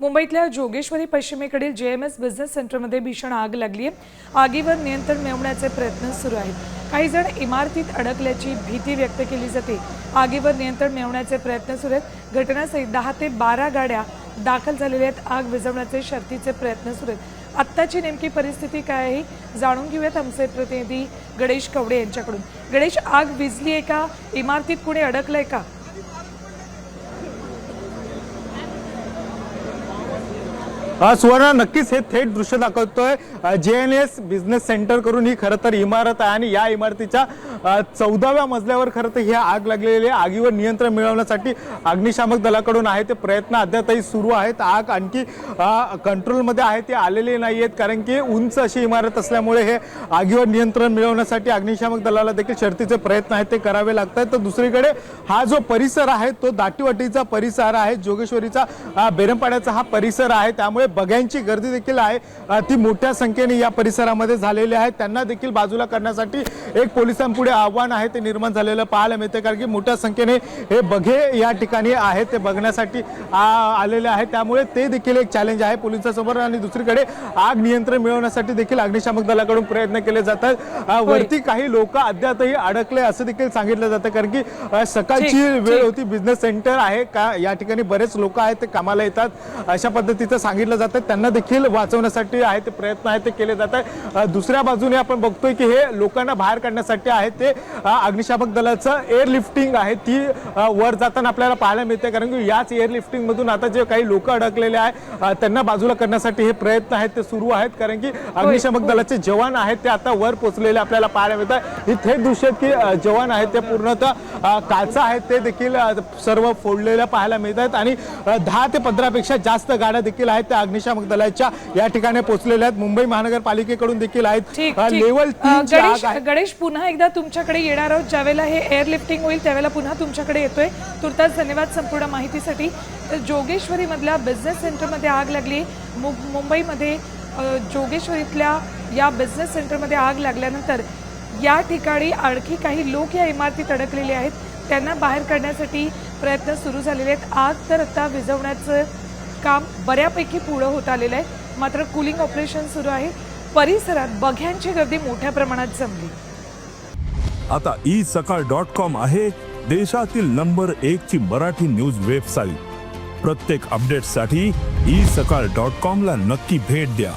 मुंबईतल्या जोगेश्वरी पश्चिमेकडील JMS business सेंटरमध्ये भीषण आग लागली आहे। आगीवर नियंत्रण मिळवण्याचे प्रयत्न सुरू आहेत। काही जण इमारतीत अडकल्याची भीती व्यक्त केली जाते। आगीवर नियंत्रण मिळवण्याचे प्रयत्न सुरू आहेत। घटनास्थळी 10 ते 12 गाड्या दाखल झालेल्या आहेत। आग विझवण्याचे शर्थीचे प्रयत्न सुरू आहेत। आत्ताची नेमकी परिस्थिती काय आहे जाणून घेऊयात आमचे प्रतिनिधी गणेश कवडे यांच्याकडून। गणेश, आग विझली आहे का? इमारतीत कोणी अडकलंय का? सुवर्ण, नक्कीच हे थेट दृश्य दाखवतोय JNS बिझनेस सेंटर करून ही खरं तर इमारत आहे आणि या इमारतीच्या 14व्या मजल्यावर खरं तर ही आग लागलेली आहे। आगीवर नियंत्रण मिळवण्यासाठी अग्निशामक दलाकडून आहे ते प्रयत्न अद्यापही सुरू आहेत। आग आणखी कंट्रोलमध्ये आहे ते आलेले नाही आहेत, कारण की उंच अशी इमारत असल्यामुळे हे आगीवर नियंत्रण मिळवण्यासाठी अग्निशामक दलाला देखील शर्थीचे प्रयत्न आहेत ते करावे लागतात। तर दुसरीकडे हा जो परिसर आहे तो दाटीवाटीचा परिसर आहे, जोगेश्वरीचा बेरमपाड्याचा हा परिसर आहे, त्यामुळे बघ्यांची गर्दी देखील आहे ती मोठ्या संख्येने या परिसरामध्ये झालेली आहे। त्यांना देखील बाजूला करण्यासाठी एक पोलिसांपुढे आव्हान आहे ते निर्माण झालेलं पाहायला मिळते, कारण की मोठ्या संख्येने हे बघे या ठिकाणी आहेत ते बघण्यासाठी आलेले आहेत, त्यामुळे ते देखील एक चॅलेंज आहे पोलिसांसमोर। आणि दुसरीकडे आग नियंत्रण मिळवण्यासाठी देखील अग्निशामक दलाकडून प्रयत्न केले जातात। वरती काही लोक अद्यापही अडकले असं देखील सांगितलं जातं, कारण की सकाळची वेळ होती, बिझनेस सेंटर आहे का या ठिकाणी बरेच लोक आहेत ते कामाला येतात, अशा पद्धतीचं सांगितलं जातं। त्यांना देखील वाचवण्यासाठी आहे ते प्रयत्न आहे ते केले जातात। दुसऱ्या बाजूने आपण बघतोय की हे लोकांना बाहेर काढण्यासाठी आहे ते अग्निशामक दलाचं एअरलिफ्टिंग आहे ती वर जाताना आपल्याला पाहायला मिळते, कारण की याच एअरलिफ्टिंग मधून आता जे काही लोक अडकलेले आहेत त्यांना बाजूला करण्यासाठी हे प्रयत्न आहेत ते सुरू आहेत, कारण की अग्निशामक दलाचे जवान आहेत ते आता वर पोहोचलेले आपल्याला पाहायला मिळतात। इथे दृश्य की जवान आहेत ते पूर्णतः काचा आहेत ते देखील सर्व फोडलेल्या पाहायला मिळतात आणि 10 ते 15 पेक्षा जास्त गाड्या देखील आहेत त्या अग्निशामक दलाच्या या ठिकाणी पोहोचलेल्या आहेत। मुंबई महानगरपालिकेकडून देखील आहेत। लेवल 3 गणेश, पुन्हा एकदा तुमच्याकडे येणार आहोत ज्यावेळेला हे एअरलिफ्टिंग होईल त्यावेळेला पुन्हा तुमच्याकडे येतोय। तुर्तास धन्यवाद संपूर्ण माहितीसाठी। तर जोगेश्वरी मधल्या बिझनेस सेंटरमध्ये आग लागली। मुंबईमध्ये जोगेश्वरीतल्या या बिझनेस सेंटरमध्ये आग लागल्यानंतर या ठिकाणी आणखी काही लोक या इमारतीत अडकलेले आहेत, त्यांना बाहेर काढण्यासाठी प्रयत्न सुरू झालेले आहेत। आग तर आता विझवण्याचं काम बऱ्यापैकी पुढे होत आलेलं आहे, मात्र कूलिंग ऑपरेशन सुरू आहे। परिसरात बघ्यांची गर्दी मोठ्या प्रमाणात जमली। आता isakal.com आहे देशातील नंबर 1 ची मराठी न्यूज वेबसाईट। प्रत्येक अपडेटसाठी isakal.com ला नक्की भेट द्या।